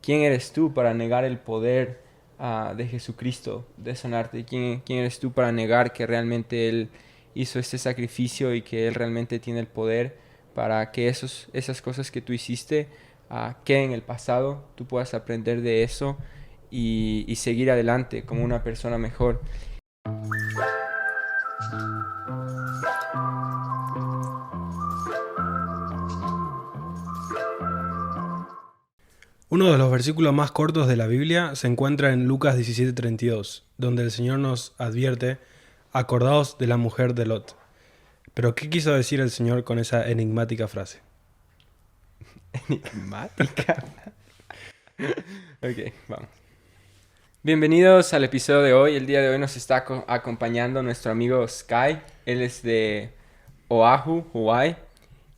¿quién eres tú para negar el poder de Jesucristo de sanarte? ¿Quién eres tú para negar que realmente Él hizo este sacrificio y que Él realmente tiene el poder para que esas cosas que tú hiciste queden en el pasado, tú puedas aprender de eso y seguir adelante como una persona mejor? Uno de los versículos más cortos de la Biblia se encuentra en Lucas 17:32, donde el Señor nos advierte: acordaos de la mujer de Lot. Pero ¿qué quiso decir el Señor con esa enigmática frase? Enigmática. Ok, vamos. Bienvenidos al episodio de hoy. El día de hoy nos está acompañando nuestro amigo Sky. Él es de Oahu, Hawaii.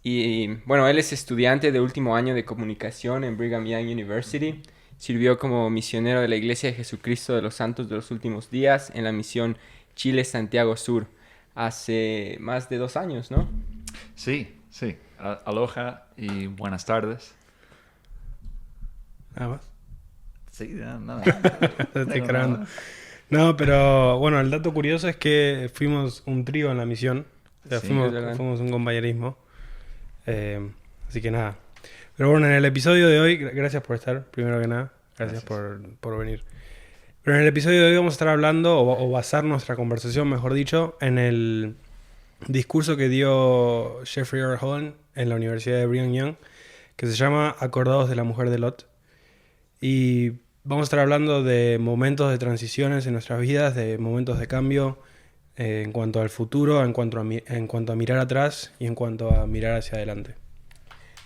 Y bueno, él es estudiante de último año de comunicación en Brigham Young University. Sirvió como misionero de la Iglesia de Jesucristo de los Santos de los Últimos Días en la misión Chile-Santiago Sur hace más de 2 años, ¿no? Sí, sí. Aloha y buenas tardes. Nada más. Sí, nada. Te estoy cargando. No, pero bueno, el dato curioso es que fuimos un trío en la misión. O sea, Sí, fuimos un compañerismo. Así que nada. Pero bueno, en el episodio de hoy, gracias por estar, primero que nada. Gracias. Por venir. Pero en el episodio de hoy vamos a estar hablando, o basar nuestra conversación, mejor dicho, en el discurso que dio Jeffrey R. Holland en la Universidad de Brigham Young, que se llama Acordados de la mujer de Lot. Y vamos a estar hablando de momentos de transiciones en nuestras vidas, de momentos de cambio en cuanto al futuro, en cuanto a mirar atrás y en cuanto a mirar hacia adelante.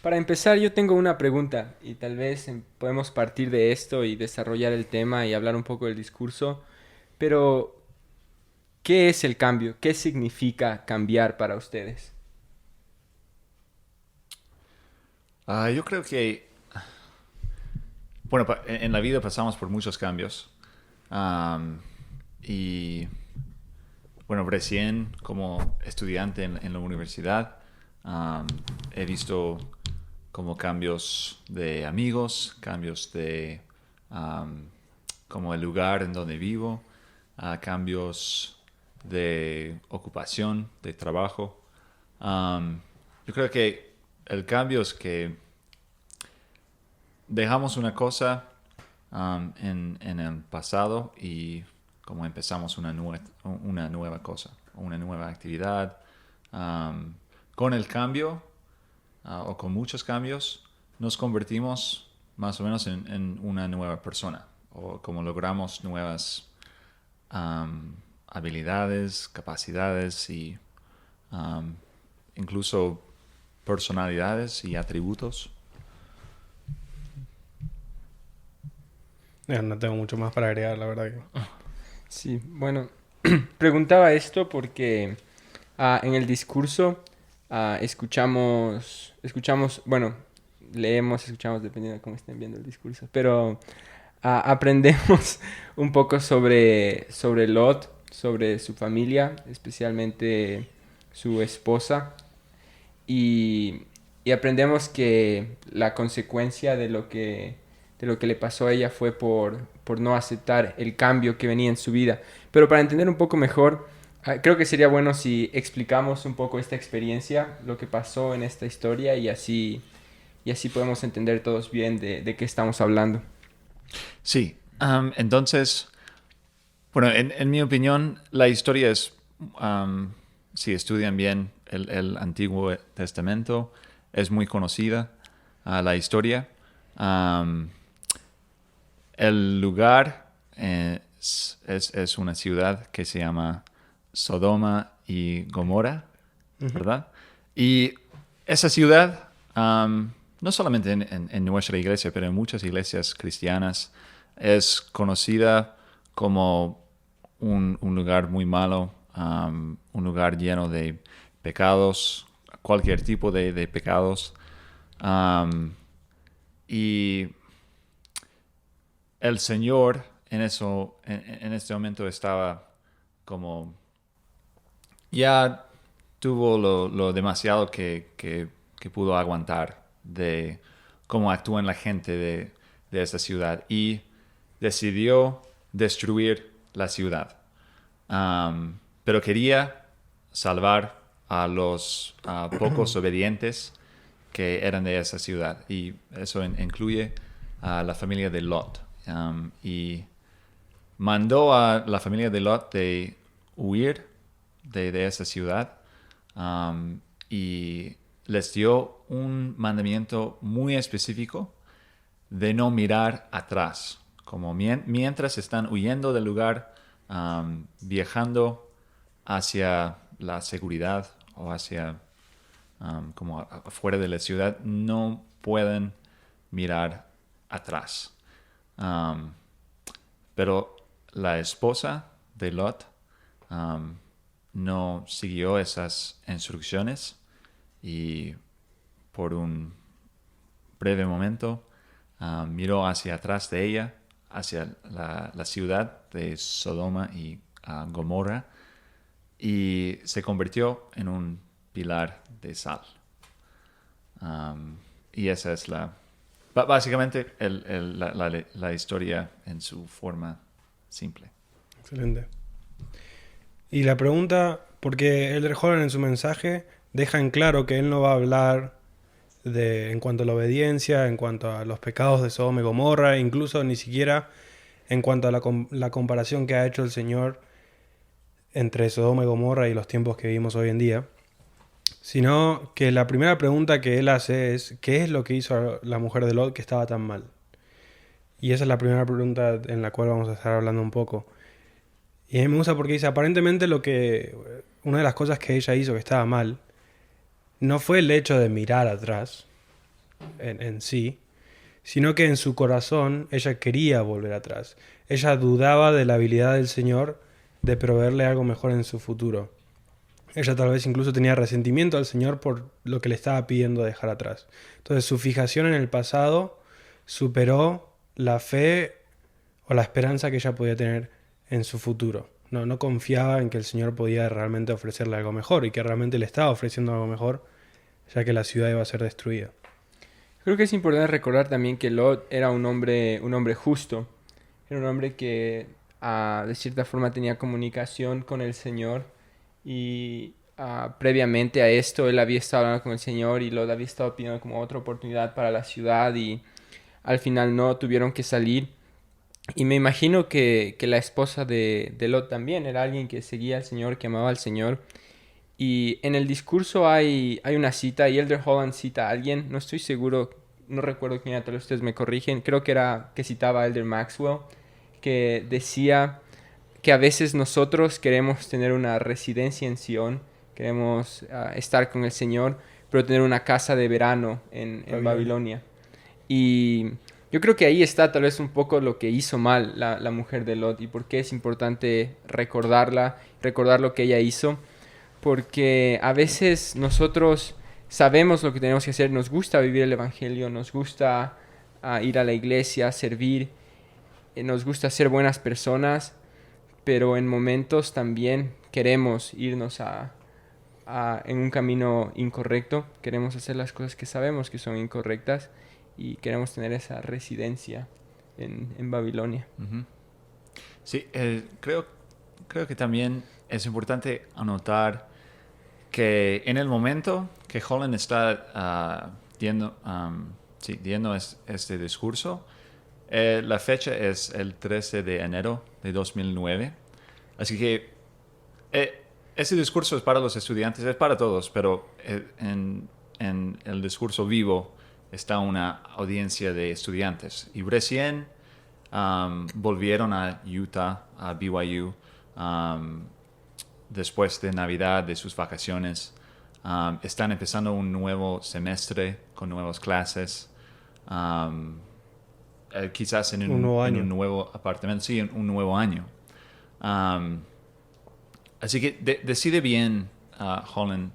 Para empezar, yo tengo una pregunta y tal vez podemos partir de esto y desarrollar el tema y hablar un poco del discurso. Pero, ¿qué es el cambio? ¿Qué significa cambiar para ustedes? Yo creo que, bueno, en la vida pasamos por muchos cambios. Y, bueno, recién como estudiante en la universidad, he visto como cambios de amigos, cambios de como el lugar en donde vivo, cambios de ocupación, de trabajo. Yo creo que el cambio es que dejamos una cosa en el pasado y como empezamos una nueva cosa, una nueva actividad. Con el cambio o con muchos cambios nos convertimos más o menos en una nueva persona o como logramos nuevas habilidades, capacidades y incluso personalidades y atributos. No tengo mucho más para agregar, la verdad. Sí, bueno, preguntaba esto porque en el discurso escuchamos, bueno, leemos, escuchamos dependiendo de cómo estén viendo el discurso, pero aprendemos un poco sobre Lot, sobre su familia, especialmente su esposa, y, y aprendemos que la consecuencia de lo que le pasó a ella fue por no aceptar el cambio que venía en su vida. Pero para entender un poco mejor, creo que sería bueno si explicamos un poco esta experiencia, lo que pasó en esta historia y así podemos entender todos bien de qué estamos hablando. Sí, entonces, bueno, en mi opinión, la historia es, si estudian bien el Antiguo Testamento, es muy conocida la historia. Um, el lugar es una ciudad que se llama Sodoma y Gomorra, ¿verdad? Y esa ciudad, no solamente en nuestra iglesia, pero en muchas iglesias cristianas, es conocida como un lugar muy malo, un lugar lleno de pecados, cualquier tipo de pecados. Y el Señor en este momento estaba como ya tuvo lo demasiado que pudo aguantar de cómo actúa la gente, de de esta ciudad y decidió destruir la ciudad. Pero quería salvar a los pocos obedientes que eran de esa ciudad. Y eso incluye a la familia de Lot. Y mandó a la familia de Lot de huir de esa ciudad. Y les dio un mandamiento muy específico de no mirar atrás. Como mientras están huyendo del lugar, viajando hacia la seguridad o hacia como afuera de la ciudad, no pueden mirar atrás. Pero la esposa de Lot no siguió esas instrucciones y por un breve momento miró hacia atrás de ella, hacia la ciudad de Sodoma y Gomorra, y se convirtió en un pilar de sal. Y esa es básicamente la historia en su forma simple. Excelente. Y la pregunta, porque Elder Holland en su mensaje deja en claro que él no va a hablar en cuanto a la obediencia, en cuanto a los pecados de Sodoma y Gomorra, incluso ni siquiera en cuanto a la comparación que ha hecho el Señor entre Sodoma y Gomorra y los tiempos que vivimos hoy en día, sino que la primera pregunta que él hace es ¿qué es lo que hizo la mujer de Lot que estaba tan mal? Y esa es la primera pregunta en la cual vamos a estar hablando un poco. Y a mí me gusta porque dice, aparentemente una de las cosas que ella hizo que estaba mal no fue el hecho de mirar atrás en sí, sino que en su corazón ella quería volver atrás. Ella dudaba de la habilidad del Señor de proveerle algo mejor en su futuro. Ella tal vez incluso tenía resentimiento al Señor por lo que le estaba pidiendo dejar atrás. Entonces su fijación en el pasado superó la fe o la esperanza que ella podía tener en su futuro. No confiaba en que el Señor podía realmente ofrecerle algo mejor y que realmente le estaba ofreciendo algo mejor, ya que la ciudad iba a ser destruida. Creo que es importante recordar también que Lot era un hombre justo. Era un hombre que de cierta forma tenía comunicación con el Señor y previamente a esto él había estado hablando con el Señor y Lot había estado pidiendo como otra oportunidad para la ciudad y al final no tuvieron que salir. Y me imagino que la esposa de Lot también era alguien que seguía al Señor, que amaba al Señor. Y en el discurso hay una cita, y Elder Holland cita a alguien, no estoy seguro, no recuerdo quién era, tal vez ustedes me corrigen, creo que citaba a Elder Maxwell, que decía que a veces nosotros queremos tener una residencia en Sion, queremos estar con el Señor, pero tener una casa de verano en Babilonia. Y yo creo que ahí está tal vez un poco lo que hizo mal la mujer de Lot y por qué es importante recordar lo que ella hizo. Porque a veces nosotros sabemos lo que tenemos que hacer, nos gusta vivir el Evangelio, nos gusta ir a la iglesia, servir, nos gusta ser buenas personas, pero en momentos también queremos irnos en un camino incorrecto, queremos hacer las cosas que sabemos que son incorrectas y queremos tener esa residencia en Babilonia. Uh-huh. Sí, creo que también es importante anotar que en el momento que Holland está dando este discurso, la fecha es el 13 de enero de 2009. Así que ese discurso es para los estudiantes, es para todos, pero en el discurso vivo está una audiencia de estudiantes. Y recién volvieron a Utah, a BYU, después de Navidad, de sus vacaciones. Están empezando un nuevo semestre con nuevas clases. Quizás en un nuevo apartamento. Sí, un nuevo año. Así que decide bien Holland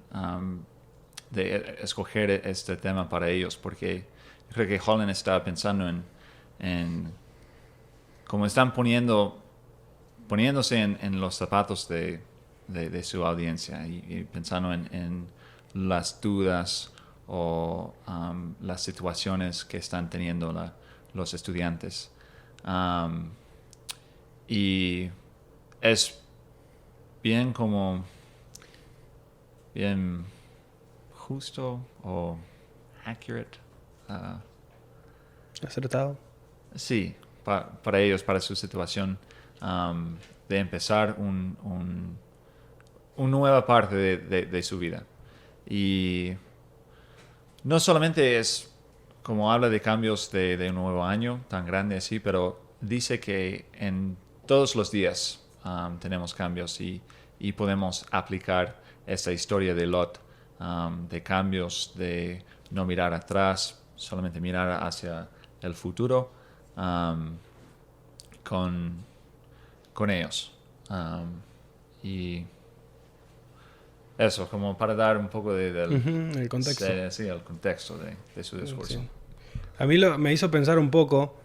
de escoger este tema para ellos, porque creo que Holland está pensando en cómo están poniéndose en los zapatos de su audiencia y pensando en las dudas o las situaciones que están teniendo los estudiantes. Y es bien bien justo o accurate. Acertado. Sí, para ellos, para su situación, de empezar una nueva parte de su vida. Y no solamente es como habla de cambios de un nuevo año tan grande así, pero dice que en todos los días tenemos cambios y podemos aplicar esta historia de Lot, de cambios, de no mirar atrás, solamente mirar hacia el futuro con ellos. Y eso, como para dar un poco El contexto. Sí, el contexto de su discurso. Sí. A mí me hizo pensar un poco.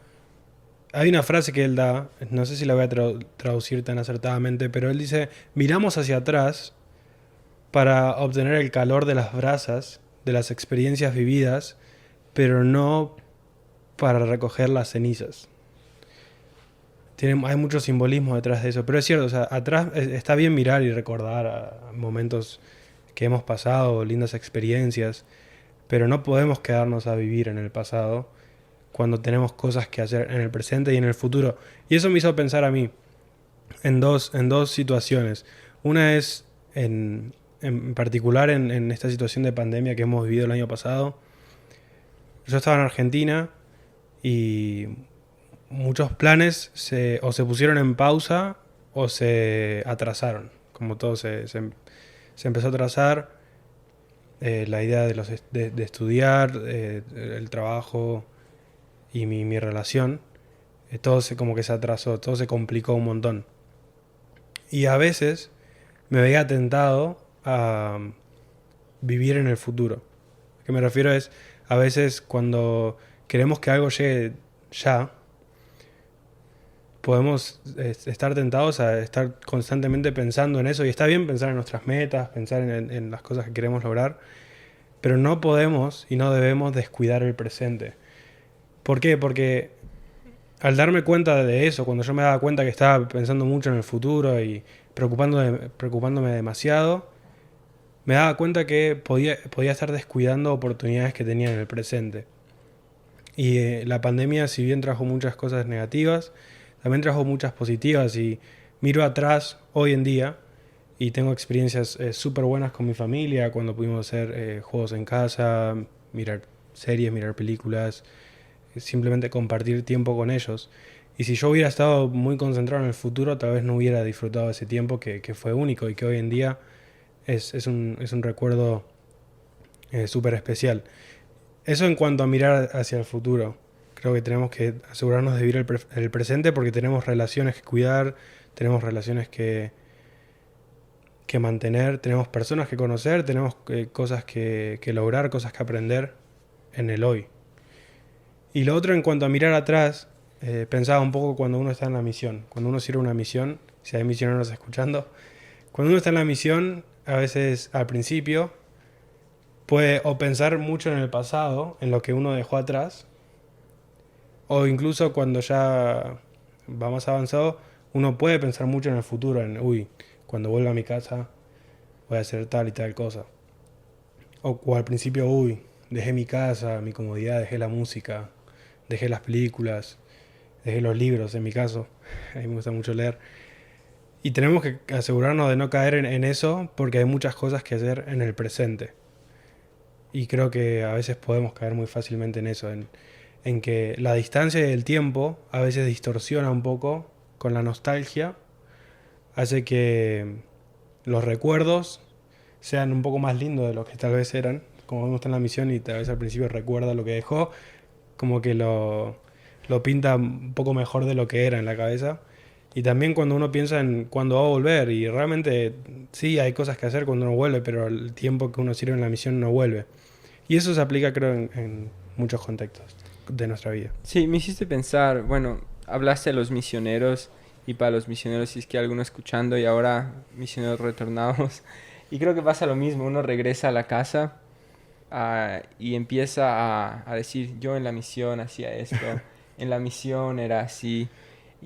Hay una frase que él da, no sé si la voy a traducir tan acertadamente, pero él dice, miramos hacia atrás para obtener el calor de las brasas, de las experiencias vividas, pero no para recoger las cenizas. Hay mucho simbolismo detrás de eso, pero es cierto, o sea, atrás está bien mirar y recordar a momentos que hemos pasado, lindas experiencias, pero no podemos quedarnos a vivir en el pasado cuando tenemos cosas que hacer en el presente y en el futuro. Y eso me hizo pensar a mí en dos situaciones. Una es en particular en esta situación de pandemia que hemos vivido el año pasado. Yo estaba en Argentina y muchos planes o se pusieron en pausa o se atrasaron. Como todo se empezó a atrasar. La idea de estudiar, el trabajo y mi relación, todo como que se atrasó, todo se complicó un montón. Y a veces me veía tentado a vivir en el futuro. Lo que me refiero es, a veces cuando queremos que algo llegue ya, podemos estar tentados a estar constantemente pensando en eso, y está bien pensar en nuestras metas, pensar en las cosas que queremos lograr, pero no podemos y no debemos descuidar el presente. ¿Por qué? Porque al darme cuenta de eso, cuando yo me daba cuenta que estaba pensando mucho en el futuro y preocupándome demasiado, me daba cuenta que podía estar descuidando oportunidades que tenía en el presente. Y la pandemia, si bien trajo muchas cosas negativas, también trajo muchas positivas, y miro atrás hoy en día y tengo experiencias súper buenas con mi familia, cuando pudimos hacer juegos en casa, mirar series, mirar películas, simplemente compartir tiempo con ellos. Y si yo hubiera estado muy concentrado en el futuro, tal vez no hubiera disfrutado ese tiempo que fue único y que hoy en día es un recuerdo súper especial. Eso en cuanto a mirar hacia el futuro. Creo que tenemos que asegurarnos de vivir el presente, porque tenemos relaciones que cuidar, tenemos relaciones que mantener, tenemos personas que conocer, tenemos cosas que lograr, cosas que aprender en el hoy. Y lo otro, en cuanto a mirar atrás, pensaba un poco cuando uno está en la misión. Cuando uno sirve una misión, si hay misioneros escuchando, cuando uno está en la misión, a veces al principio puede o pensar mucho en el pasado, en lo que uno dejó atrás, o incluso cuando ya va más avanzado, uno puede pensar mucho en el futuro, cuando vuelva a mi casa voy a hacer tal y tal cosa. O al principio, dejé mi casa, mi comodidad, dejé la música, dejé las películas, dejé los libros, en mi caso. A mí me gusta mucho leer. Y tenemos que asegurarnos de no caer en eso, porque hay muchas cosas que hacer en el presente. Y creo que a veces podemos caer muy fácilmente en eso, en que la distancia y el tiempo a veces distorsiona un poco con la nostalgia, hace que los recuerdos sean un poco más lindos de lo que tal vez eran. Como uno está en la misión y tal vez al principio recuerda lo que dejó, como que lo pinta un poco mejor de lo que era en la cabeza. Y también cuando uno piensa en cuándo va a volver, y realmente sí hay cosas que hacer cuando uno vuelve, pero el tiempo que uno sirve en la misión no vuelve. Y eso se aplica, creo, en muchos contextos de nuestra vida. Sí, me hiciste pensar, bueno, hablaste de los misioneros, y para los misioneros, si es que hay alguno escuchando y ahora misioneros retornados, y creo que pasa lo mismo, uno regresa a la casa y empieza a decir, yo en la misión hacía esto, en la misión era así,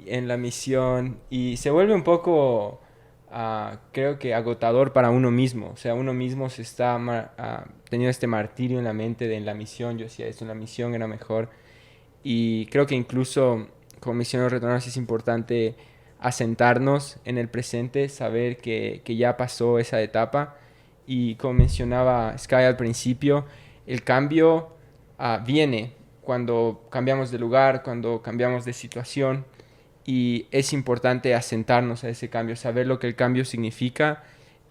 en la misión, y se vuelve un poco, creo que agotador para uno mismo, o sea, uno mismo se está teniendo este martirio en la mente de en la misión, yo hacía esto en la misión, era mejor, y creo que incluso como misioneros retornados es importante asentarnos en el presente, saber que ya pasó esa etapa, y como mencionaba Sky al principio, el cambio viene cuando cambiamos de lugar, cuando cambiamos de situación, y es importante asentarnos a ese cambio, saber lo que el cambio significa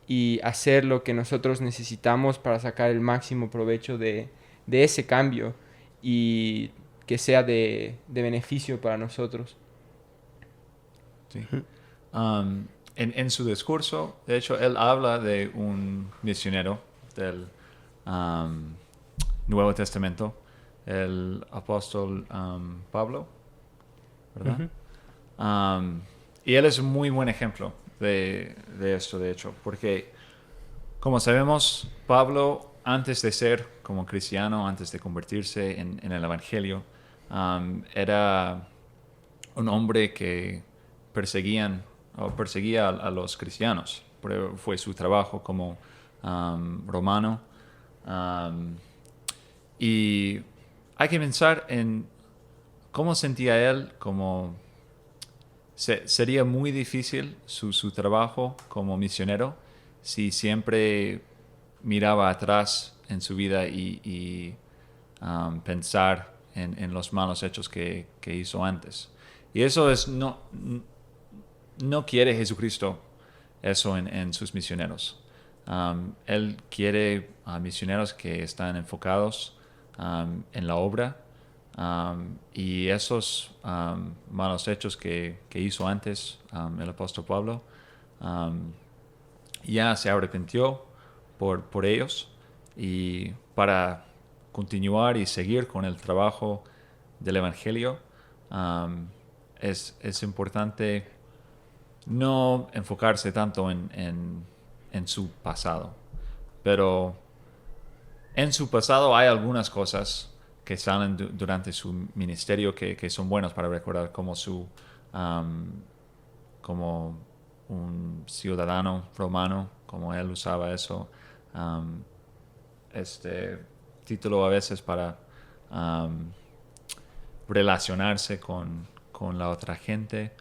y hacer lo que nosotros necesitamos para sacar el máximo provecho de ese cambio y que sea de beneficio para nosotros. Sí. En su discurso, de hecho, él habla de un misionero del Nuevo Testamento, el apóstol Pablo, ¿verdad? Y él es un muy buen ejemplo de esto, de hecho, porque, como sabemos, Pablo, antes de ser como cristiano, antes de convertirse en el Evangelio, era un hombre que perseguía a los cristianos. Fue su trabajo como romano. Y hay que pensar en cómo sentía él, como sería muy difícil su trabajo como misionero si siempre miraba atrás en su vida y pensar en los malos hechos que hizo antes. Y eso es no quiere Jesucristo eso en sus misioneros. Él quiere misioneros que están enfocados en la obra, y esos malos hechos que hizo antes el apóstol Pablo, ya se arrepintió por ellos, y para continuar y seguir con el trabajo del Evangelio, es importante no enfocarse tanto en su pasado. Pero en su pasado hay algunas cosas que salen durante su ministerio que son buenas para recordar, como como un ciudadano romano, como él usaba eso, este título a veces para relacionarse con la otra gente,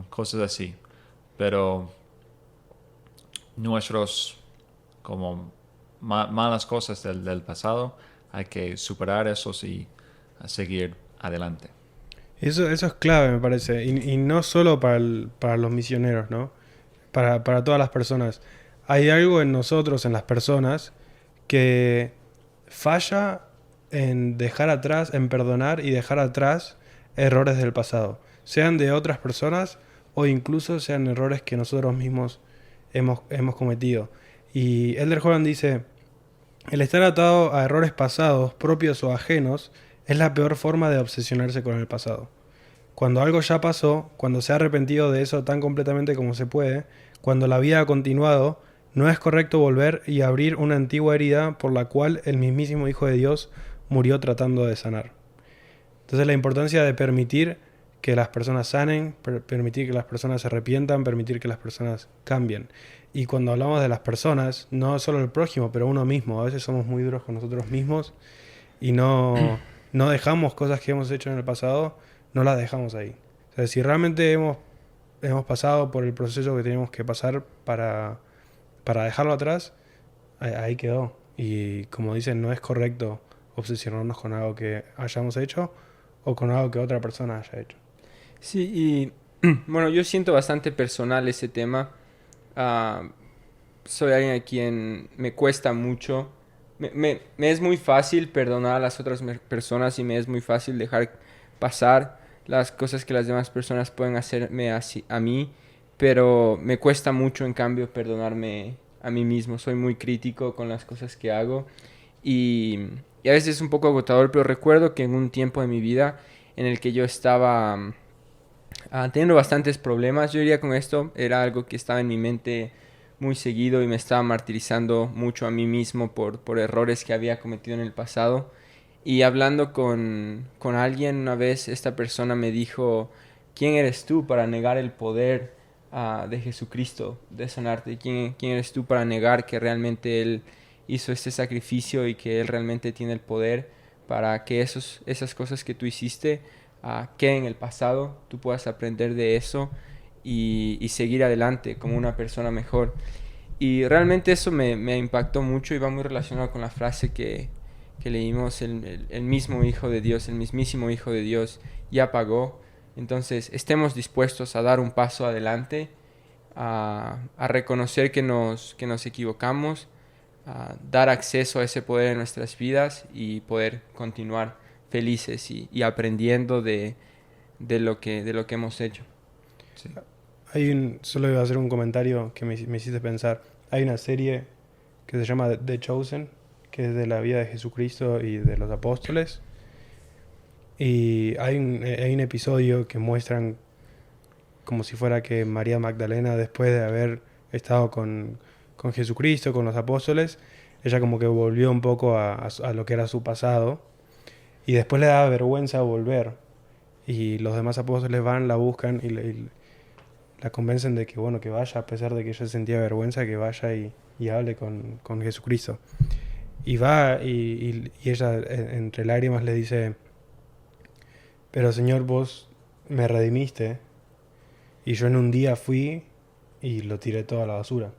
cosas así. Pero nuestros como malas cosas del pasado, hay que superar esos y seguir adelante. Eso es clave, me parece. Y no solo para los misioneros, ¿no? Para todas las personas. Hay algo en nosotros, en las personas, que falla en dejar atrás, en perdonar y dejar atrás errores del pasado. Sean de otras personas o incluso sean errores que nosotros mismos hemos cometido. Y Elder Holland dice: el estar atado a errores pasados, propios o ajenos, es la peor forma de obsesionarse con el pasado. Cuando algo ya pasó, cuando se ha arrepentido de eso tan completamente como se puede, cuando la vida ha continuado, no es correcto volver y abrir una antigua herida por la cual el mismísimo Hijo de Dios murió tratando de sanar. Entonces la importancia de permitir que las personas sanen, permitir que las personas se arrepientan, permitir que las personas cambien. Y cuando hablamos de las personas, no solo el prójimo, pero uno mismo. A veces somos muy duros con nosotros mismos y no dejamos cosas que hemos hecho en el pasado, no las dejamos ahí. O sea, si realmente hemos pasado por el proceso que teníamos que pasar para dejarlo atrás, ahí quedó. Y como dicen, no es correcto obsesionarnos con algo que hayamos hecho o con algo que otra persona haya hecho. Sí, y bueno, yo siento bastante personal ese tema. Soy alguien a quien me cuesta mucho. Me es muy fácil perdonar a las otras personas y me es muy fácil dejar pasar las cosas que las demás personas pueden hacerme a mí, pero me cuesta mucho en cambio perdonarme a mí mismo. Soy muy crítico con las cosas que hago y a veces es un poco agotador, pero recuerdo que en un tiempo de mi vida en el que yo estaba teniendo bastantes problemas, yo diría con esto, era algo que estaba en mi mente muy seguido y me estaba martirizando mucho a mí mismo por errores que había cometido en el pasado. Y hablando con alguien una vez, esta persona me dijo, ¿quién eres tú para negar el poder de Jesucristo de sanarte? ¿Quién eres tú para negar que realmente Él hizo este sacrificio y que Él realmente tiene el poder para que esas cosas que tú hiciste queden en el pasado, tú puedas aprender de eso y seguir adelante como una persona mejor? Y realmente eso me impactó mucho y va muy relacionado con la frase que leímos, el mismo Hijo de Dios, el mismísimo Hijo de Dios ya pagó. Entonces, estemos dispuestos a dar un paso adelante, a reconocer que nos equivocamos, a dar acceso a ese poder en nuestras vidas y poder continuar felices y aprendiendo de lo que hemos hecho. Sí. Solo iba a hacer un comentario que me hiciste pensar. Hay una serie que se llama The Chosen, que es de la vida de Jesucristo y de los apóstoles. Y hay un episodio que muestran como si fuera que María Magdalena, después de haber estado con Jesucristo, con los apóstoles, ella como que volvió un poco a lo que era su pasado. Y después le daba vergüenza volver. Y los demás apóstoles van, la buscan y la convencen de que, bueno, que vaya, a pesar de que ella sentía vergüenza, que vaya y hable con Jesucristo. Y va y ella entre lágrimas le dice, pero Señor, vos me redimiste y yo en un día fui y lo tiré todo a la basura.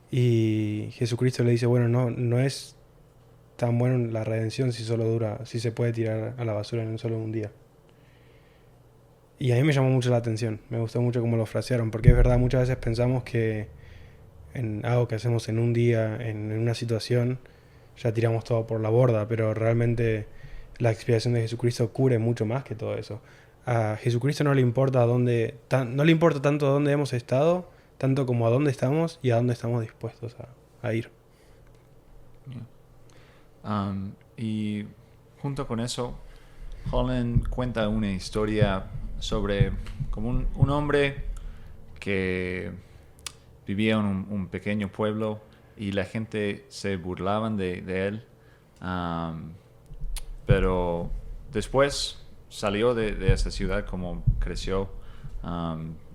Y Jesucristo le dice, bueno, no es tan bueno la redención si se puede tirar a la basura en solo un día. Y a mí me llamó mucho la atención, me gustó mucho cómo lo frasearon, porque es verdad, muchas veces pensamos que en algo que hacemos en un día, en una situación, ya tiramos todo por la borda, pero realmente la expiación de Jesucristo cubre mucho más que todo eso. A Jesucristo no le importa no le importa tanto a dónde hemos estado, tanto como a dónde estamos y a dónde estamos dispuestos a ir. Y junto con eso, Holland cuenta una historia sobre como un hombre que vivía en un pequeño pueblo y la gente se burlaban de él. Pero después salió de esa ciudad, como creció,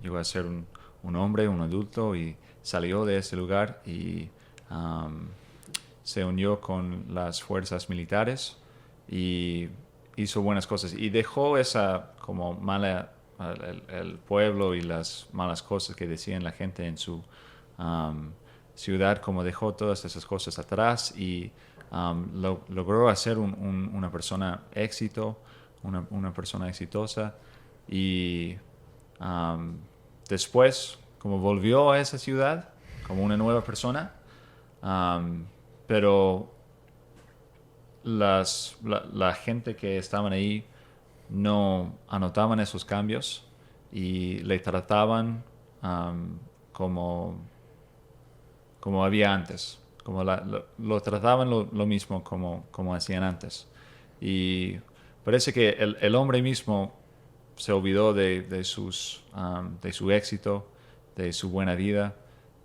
llegó a ser un hombre, un adulto, y salió de ese lugar y se unió con las fuerzas militares y hizo buenas cosas y dejó esa como mala el pueblo y las malas cosas que decían la gente en su ciudad, como dejó todas esas cosas atrás y logró hacer una persona una persona exitosa y después como volvió a esa ciudad como una nueva persona, pero la gente que estaban ahí no anotaban esos cambios y le trataban como había antes, como lo trataban lo mismo como hacían antes. Y parece que el hombre mismo se olvidó de su éxito, de su buena vida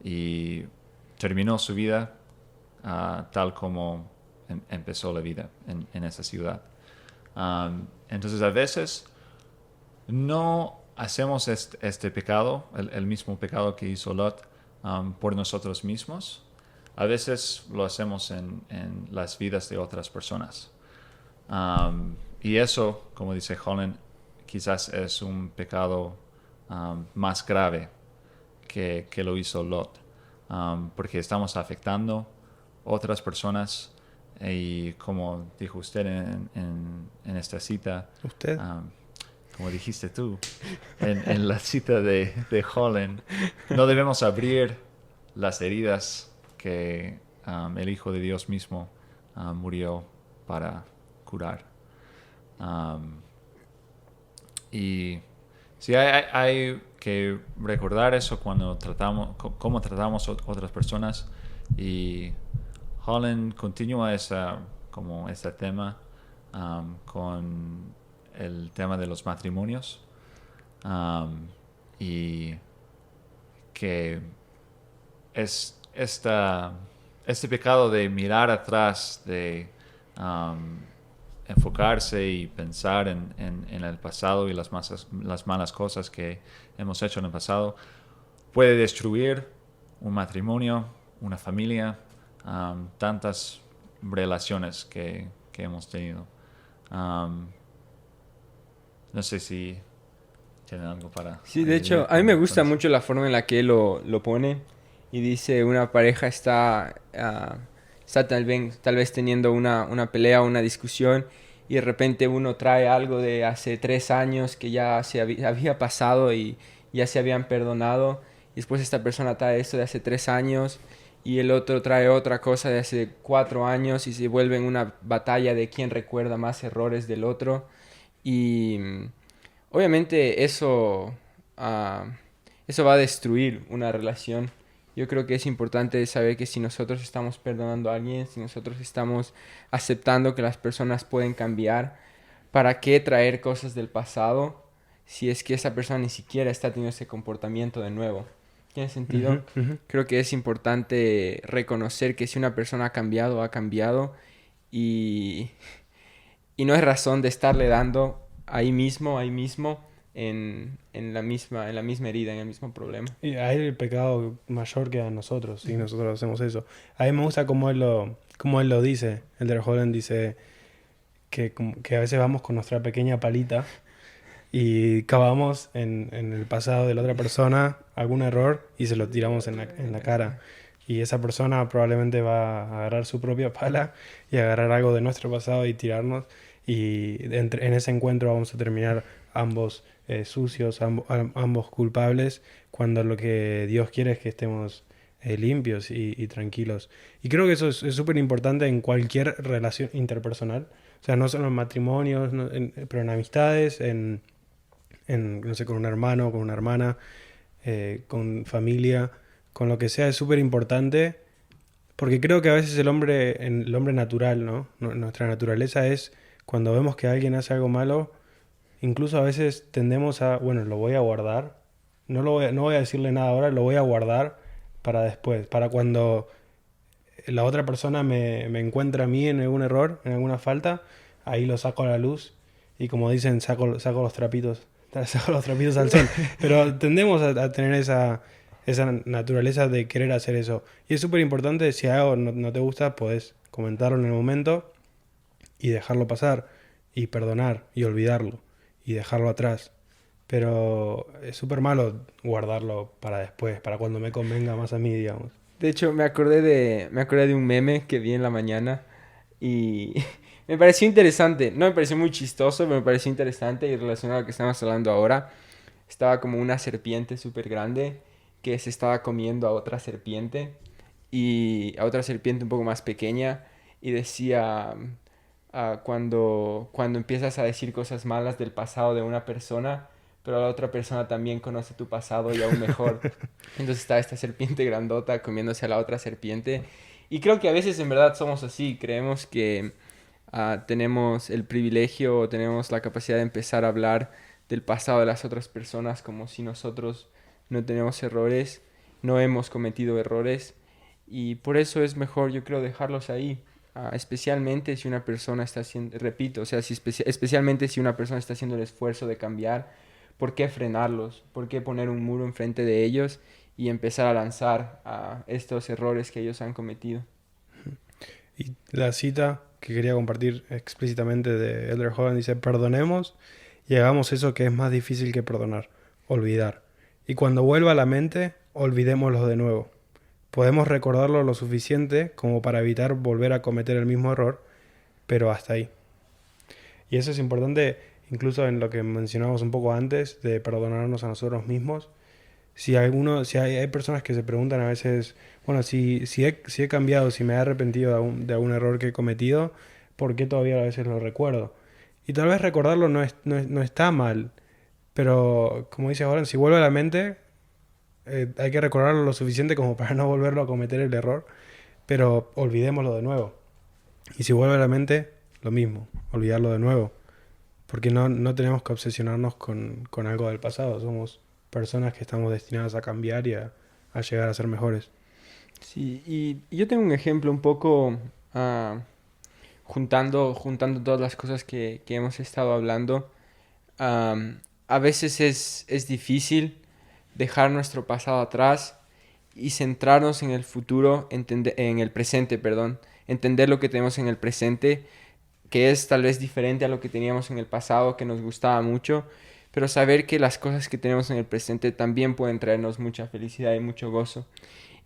y terminó su vida tal como empezó la vida en esa ciudad. Entonces a veces no hacemos este pecado, el mismo pecado que hizo Lot, por nosotros mismos. A veces lo hacemos en las vidas de otras personas. Y eso, como dice Holland, quizás es un pecado más grave que lo hizo Lot, porque estamos afectando otras personas y como dijo usted en esta cita, ¿Usted? como dijiste tú, en la cita de Holland, no debemos abrir las heridas que el Hijo de Dios mismo murió para curar. Y sí, hay que recordar eso cuando cómo tratamos otras personas. Y Holland continúa ese tema con el tema de los matrimonios, y que es este pecado de mirar atrás, de enfocarse y pensar en el pasado y las malas cosas que hemos hecho en el pasado puede destruir un matrimonio, una familia, tantas relaciones que hemos tenido. No sé si tienen algo para... Sí, de hecho, a mí me gusta mucho la forma en la que él lo pone y dice una pareja está tal vez teniendo una pelea o una discusión y de repente uno trae algo de hace 3 años que ya había pasado y ya se habían perdonado y después esta persona trae esto de hace 3 años y el otro trae otra cosa de hace 4 años y se vuelve en una batalla de quién recuerda más errores del otro y obviamente eso va a destruir una relación. Yo creo que es importante saber que si nosotros estamos perdonando a alguien, si nosotros estamos aceptando que las personas pueden cambiar, ¿para qué traer cosas del pasado si es que esa persona ni siquiera está teniendo ese comportamiento de nuevo? ¿Tiene sentido? Creo que es importante reconocer que si una persona ha cambiado y, y no es razón de estarle dando ahí mismo, en la misma herida, en el mismo problema. Y a él el pecado mayor queda en nosotros, si nosotros hacemos eso. A mí me gusta cómo él lo dice. El de Holland dice que a veces vamos con nuestra pequeña palita y cavamos en el pasado de la otra persona algún error y se lo tiramos en la cara. Y esa persona probablemente va a agarrar su propia pala y agarrar algo de nuestro pasado y tirarnos. Y en ese encuentro vamos a terminar ambos sucios, ambos culpables, cuando lo que Dios quiere es que estemos limpios y tranquilos. Y creo que eso es súper importante en cualquier relación interpersonal. O sea, no solo en matrimonios, pero en amistades, no sé, con un hermano, con una hermana, con familia, con lo que sea, es súper importante. Porque creo que a veces el hombre natural, ¿no? Nuestra naturaleza es, cuando vemos que alguien hace algo malo, incluso a veces tendemos a, bueno, lo voy a guardar, no voy a decirle nada ahora, lo voy a guardar para después, para cuando la otra persona me encuentra a mí en algún error, en alguna falta, ahí lo saco a la luz y como dicen, saco los trapitos al sol. Pero tendemos a tener esa naturaleza de querer hacer eso. Y es súper importante, si algo no te gusta, podés comentarlo en el momento y dejarlo pasar y perdonar y olvidarlo y dejarlo atrás. Pero es súper malo guardarlo para después, para cuando me convenga más a mí, digamos. De hecho, me acordé de un meme que vi en la mañana y me pareció interesante. No me pareció muy chistoso, pero me pareció interesante y relacionado a lo que estamos hablando ahora. Estaba como una serpiente súper grande que se estaba comiendo a otra serpiente y a otra serpiente un poco más pequeña y decía cuando empiezas a decir cosas malas del pasado de una persona, pero la otra persona también conoce tu pasado y aún mejor. Entonces está esta serpiente grandota comiéndose a la otra serpiente. Y creo que a veces en verdad somos así, creemos que tenemos el privilegio o tenemos la capacidad de empezar a hablar del pasado de las otras personas como si nosotros no tenemos errores, no hemos cometido errores y por eso es mejor yo creo dejarlos ahí, especialmente si una persona está haciendo, repito, o sea, especialmente si una persona está haciendo el esfuerzo de cambiar, ¿por qué frenarlos? ¿Por qué poner un muro enfrente de ellos y empezar a lanzar estos errores que ellos han cometido? Y la cita que quería compartir explícitamente de Elder Holland dice: perdonemos y hagamos eso que es más difícil que perdonar, olvidar. Y cuando vuelva a la mente, olvidémoslo de nuevo. Podemos recordarlo lo suficiente como para evitar volver a cometer el mismo error, pero hasta ahí. Y eso es importante incluso en lo que mencionábamos un poco antes, de perdonarnos a nosotros mismos. Si hay personas que se preguntan a veces, bueno, si he cambiado, si me he arrepentido de algún error que he cometido, ¿por qué todavía a veces lo recuerdo? Y tal vez recordarlo no está mal, pero como dice ahora, si vuelve a la mente, hay que recordarlo lo suficiente como para no volverlo a cometer el error, pero olvidémoslo de nuevo. Y si vuelve a la mente, lo mismo, olvidarlo de nuevo. Porque no tenemos que obsesionarnos con algo del pasado, somos personas que estamos destinadas a cambiar y a llegar a ser mejores. Sí, y yo tengo un ejemplo un poco juntando todas las cosas que hemos estado hablando, a veces es difícil dejar nuestro pasado atrás y centrarnos en el futuro, en el presente, perdón, entender lo que tenemos en el presente, que es tal vez diferente a lo que teníamos en el pasado, que nos gustaba mucho, pero saber que las cosas que tenemos en el presente también pueden traernos mucha felicidad y mucho gozo.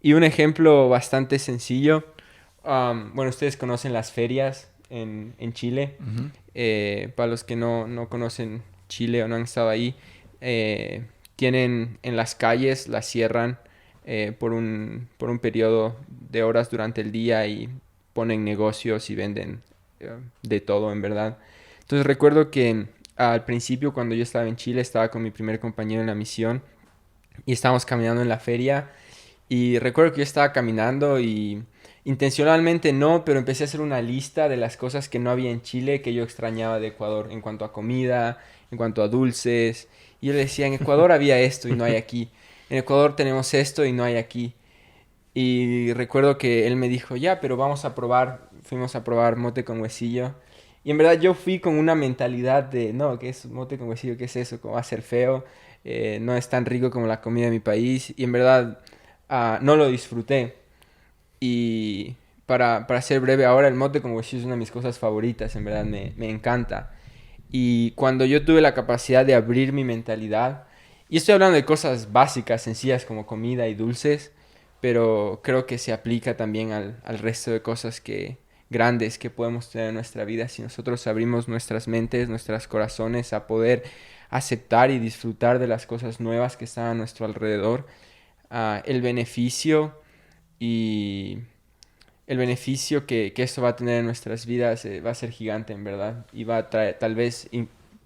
Y un ejemplo bastante sencillo, bueno, ustedes conocen las ferias en Chile. Ujú. Para los que no conocen Chile o no han estado ahí, tienen en las calles, las cierran por un periodo de horas durante el día y ponen negocios y venden de todo, en verdad. Entonces recuerdo que al principio, cuando yo estaba en Chile, estaba con mi primer compañero en la misión y estábamos caminando en la feria. Y recuerdo que yo estaba caminando y intencionalmente no, pero empecé a hacer una lista de las cosas que no había en Chile que yo extrañaba de Ecuador en cuanto a comida, en cuanto a dulces. Y yo le decía, en Ecuador había esto y no hay aquí. En Ecuador tenemos esto y no hay aquí. Y recuerdo que él me dijo, ya, pero vamos a probar. Fuimos a probar mote con huesillo. Y en verdad yo fui con una mentalidad de, no, ¿qué es mote con huesillo? ¿Qué es eso? ¿Cómo va a ser feo? No es tan rico como la comida de mi país. Y en verdad no lo disfruté. Y para ser breve, ahora el mote con huesillo es una de mis cosas favoritas. En verdad me encanta. Y cuando yo tuve la capacidad de abrir mi mentalidad, y estoy hablando de cosas básicas, sencillas como comida y dulces, pero creo que se aplica también al resto de cosas grandes que podemos tener en nuestra vida si nosotros abrimos nuestras mentes, nuestros corazones a poder aceptar y disfrutar de las cosas nuevas que están a nuestro alrededor. El beneficio y el beneficio que esto va a tener en nuestras vidas va a ser gigante, en verdad, y va a traer, tal vez,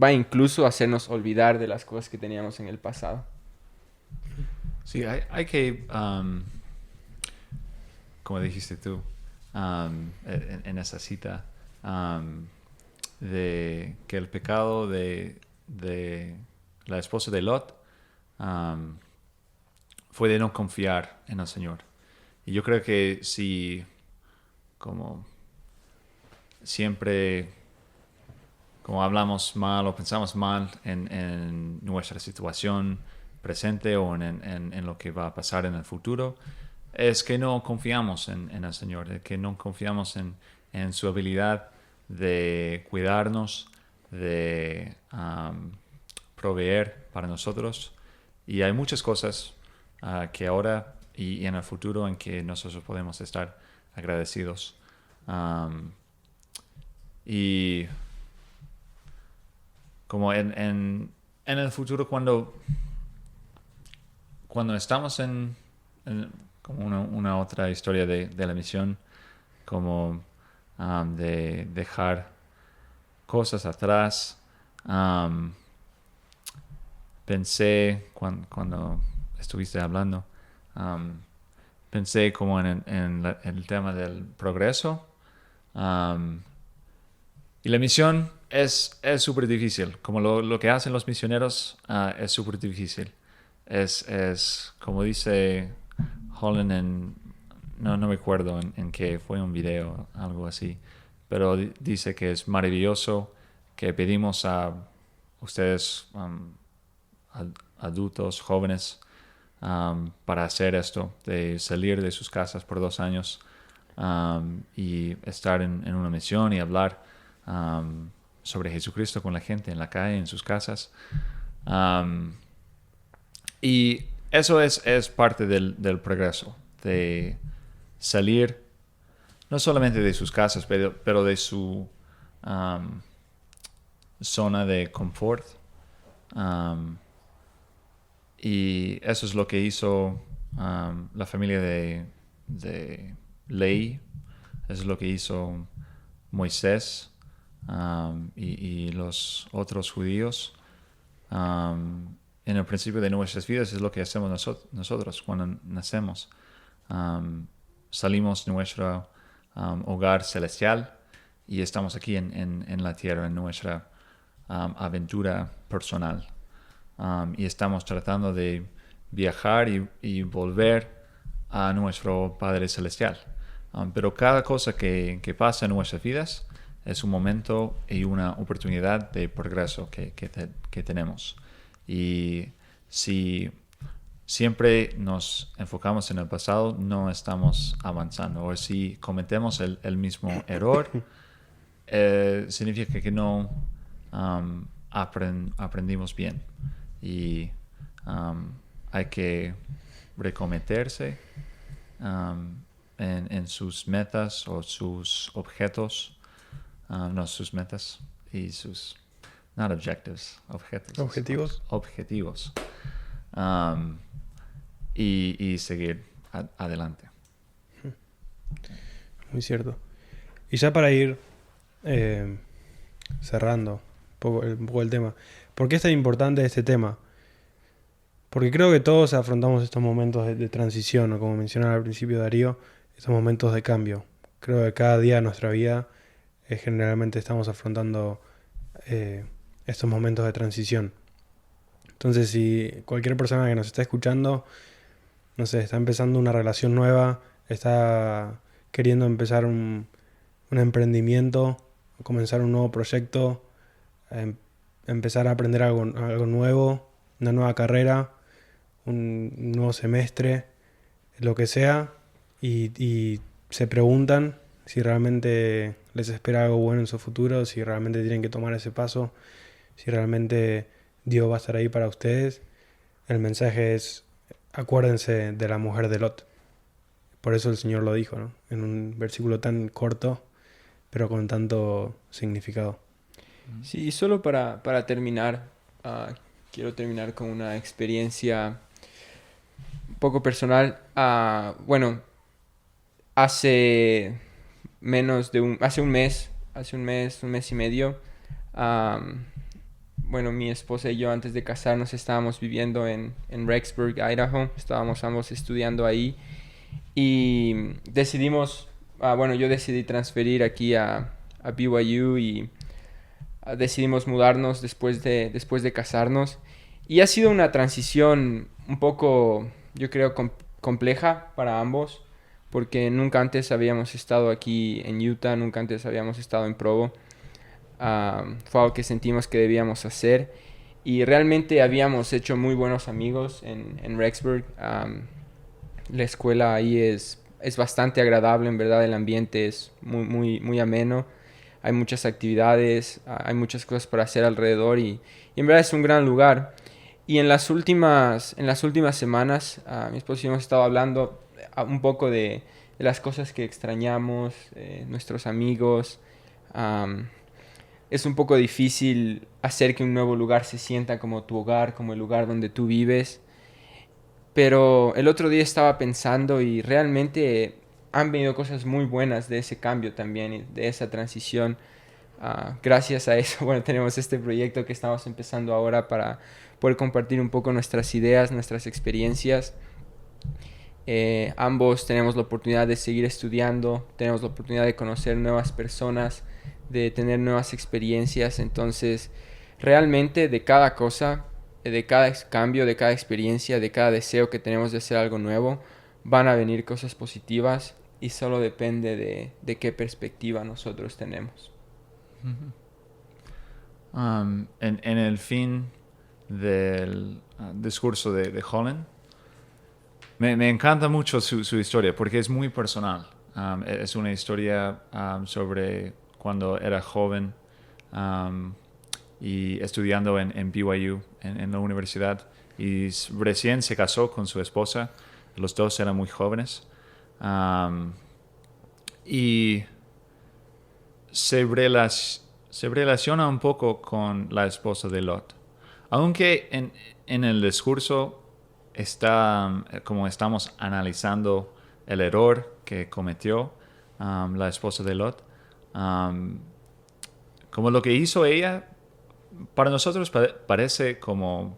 va incluso a hacernos olvidar de las cosas que teníamos en el pasado. Sí, hay que, como dijiste tú, en esa cita, de que el pecado de la esposa de Lot fue de no confiar en el Señor. Y yo creo que si, como siempre, como hablamos mal o pensamos mal en nuestra situación presente o en lo que va a pasar en el futuro, es que no confiamos en el Señor, es que no confiamos en su habilidad de cuidarnos, de proveer para nosotros. Y hay muchas cosas que ahora y en el futuro en que nosotros podemos estar agradecidos. Y como en el futuro, cuando estamos como una otra historia de la misión, como de dejar cosas atrás, pensé cuando estuviste hablando, pensé como en el tema del progreso, y la misión es súper difícil, como lo que hacen los misioneros es súper difícil. Es como dice Holland no me acuerdo en qué fue un video, algo así, pero dice que es maravilloso, que pedimos a ustedes, adultos, jóvenes, para hacer esto, de salir de sus casas por 2 años y estar en una misión y hablar sobre Jesucristo con la gente en la calle, en sus casas. Y eso es parte del progreso, de salir no solamente de sus casas, pero de su zona de confort. Y eso es lo que hizo la familia de Lehi, eso es lo que hizo Moisés y los otros judíos. En el principio de nuestras vidas es lo que hacemos nosotros cuando nacemos. Salimos de nuestro hogar celestial y estamos aquí en la tierra, en nuestra aventura personal. Y estamos tratando de viajar y volver a nuestro Padre Celestial. Pero cada cosa que pasa en nuestras vidas es un momento y una oportunidad de progreso que tenemos. Y si siempre nos enfocamos en el pasado, no estamos avanzando. O si cometemos el mismo error, significa que no aprendimos bien. Y hay que recometerse en sus metas o sus objetos, no sus metas y sus, not objectives, objetivos. Y seguir adelante. Muy cierto. Y ya para ir cerrando un poco el tema, ¿por qué es tan importante este tema? Porque creo que todos afrontamos estos momentos de transición, o como mencionaba al principio Darío, estos momentos de cambio. Creo que cada día de nuestra vida generalmente estamos afrontando estos momentos de transición. Entonces, si cualquier persona que nos está escuchando, no sé, está empezando una relación nueva, está queriendo empezar un emprendimiento, comenzar un nuevo proyecto, empezar a aprender algo nuevo, una nueva carrera, un nuevo semestre, lo que sea, y se preguntan si realmente les espera algo bueno en su futuro, si realmente tienen que tomar ese paso, si realmente Dios va a estar ahí para ustedes. El mensaje es: acuérdense de la mujer de Lot. Por eso el Señor lo dijo, ¿no? En un versículo tan corto, pero con tanto significado. Sí, y solo para terminar, quiero terminar con una experiencia un poco personal. Bueno, hace un mes y medio, bueno, mi esposa y yo antes de casarnos estábamos viviendo en Rexburg, Idaho. Estábamos ambos estudiando ahí y yo decidí transferir aquí a BYU y decidimos mudarnos después de casarnos. Y ha sido una transición un poco, yo creo, compleja para ambos, porque nunca antes habíamos estado aquí en Utah, nunca antes habíamos estado en Provo. Fue algo que sentimos que debíamos hacer y realmente habíamos hecho muy buenos amigos en Rexburg. La escuela ahí es bastante agradable, en verdad. El ambiente es muy ameno, hay muchas actividades, hay muchas cosas para hacer alrededor y en verdad es un gran lugar. Y en las últimas semanas mi esposo y yo hemos estado hablando un poco de las cosas que extrañamos, nuestros amigos. Es un poco difícil hacer que un nuevo lugar se sienta como tu hogar, como el lugar donde tú vives. Pero el otro día estaba pensando y realmente han venido cosas muy buenas de ese cambio también, de esa transición. Gracias a eso, bueno, tenemos este proyecto que estamos empezando ahora para poder compartir un poco nuestras ideas, nuestras experiencias. Ambos tenemos la oportunidad de seguir estudiando, tenemos la oportunidad de conocer nuevas personas, de tener nuevas experiencias. Entonces, realmente de cada cosa, de cada cambio, de cada experiencia, de cada deseo que tenemos de hacer algo nuevo, van a venir cosas positivas y solo depende de qué perspectiva nosotros tenemos. En el fin del discurso de Holland, me encanta mucho su historia porque es muy personal. Es una historia sobre cuando era joven y estudiando en BYU, en la universidad, y recién se casó con su esposa. Los dos eran muy jóvenes. Y se relaciona un poco con la esposa de Lot. Aunque en el discurso está, como estamos analizando el error que cometió la esposa de Lot, como lo que hizo ella, para nosotros parece como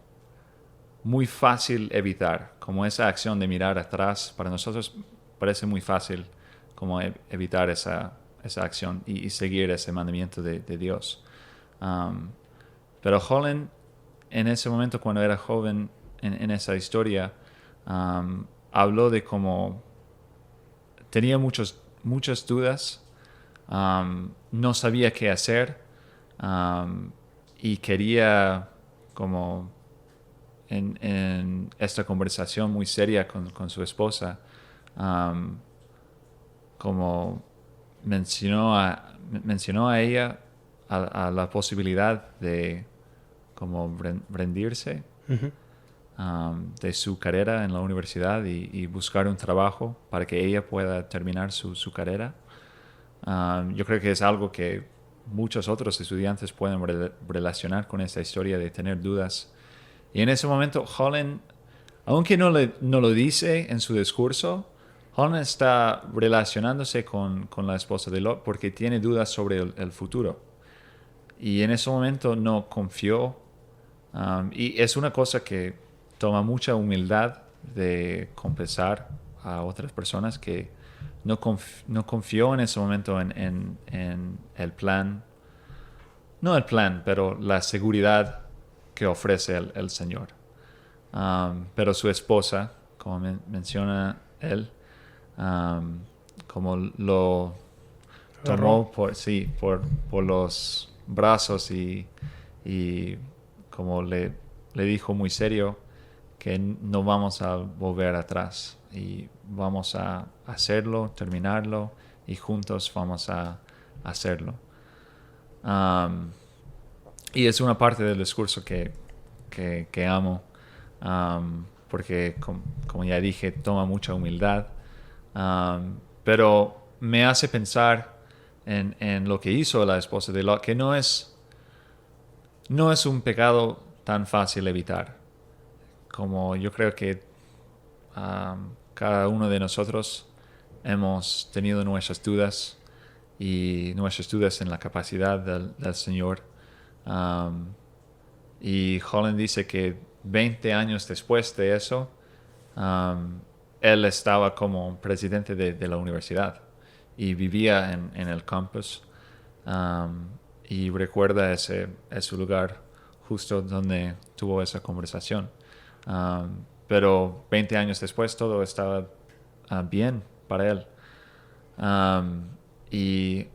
muy fácil evitar, como esa acción de mirar atrás, para nosotros parece muy fácil como evitar esa acción y seguir ese mandamiento de Dios. Pero Holland, en ese momento cuando era joven, en esa historia, habló de cómo tenía muchas dudas no sabía qué hacer y quería como en esta conversación muy seria con su esposa, como mencionó a ella a la posibilidad de como rendirse de su carrera en la universidad y buscar un trabajo para que ella pueda terminar su carrera. Yo creo que es algo que muchos otros estudiantes pueden relacionar con esta historia de tener dudas. Y en ese momento Holland, aunque no lo dice en su discurso, Holland está relacionándose con la esposa de Lot porque tiene dudas sobre el futuro. Y en ese momento no confió. Y es una cosa que toma mucha humildad de confesar a otras personas que no confió en ese momento en el plan. No el plan, pero la seguridad que ofrece el Señor. Pero su esposa, como menciona él, como lo tomó por los brazos y como le dijo muy serio que no vamos a volver atrás y vamos a hacerlo, terminarlo y juntos vamos a hacerlo. Y es una parte del discurso que amo, porque como ya dije, toma mucha humildad, pero me hace pensar en lo que hizo la esposa de Lot, que no es un pecado tan fácil de evitar. Como yo creo que cada uno de nosotros hemos tenido nuestras dudas y nuestras dudas en la capacidad del Señor. Y Holland dice que 20 años después de eso, él estaba como presidente de la universidad y vivía en el campus. Y recuerda ese lugar justo donde tuvo esa conversación. Pero 20 años después todo estaba bien para él. Y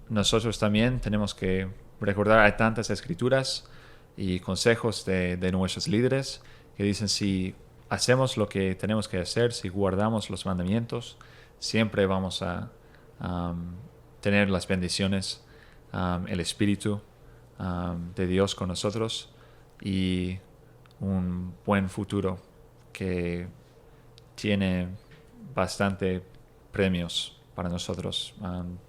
nosotros también tenemos que recordar, hay tantas escrituras y consejos de nuestros líderes que dicen si hacemos lo que tenemos que hacer, si guardamos los mandamientos, siempre vamos a tener las bendiciones, el Espíritu de Dios con nosotros y un buen futuro que tiene bastante premios para nosotros,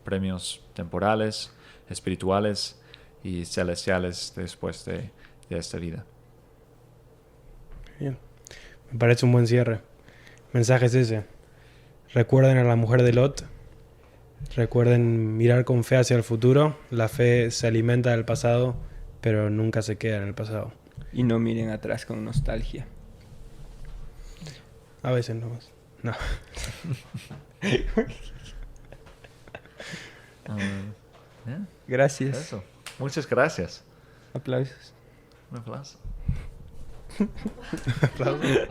premios temporales, espirituales y celestiales después de esta vida. Bien. Me parece un buen cierre. El mensaje es ese. Recuerden a la mujer de Lot. Recuerden mirar con fe hacia el futuro. La fe se alimenta del pasado, pero nunca se queda en el pasado. Y no miren atrás con nostalgia. A veces nomás. No. Gracias. Eso. Muchas gracias. Aplausos. Un aplauso. Aplausos.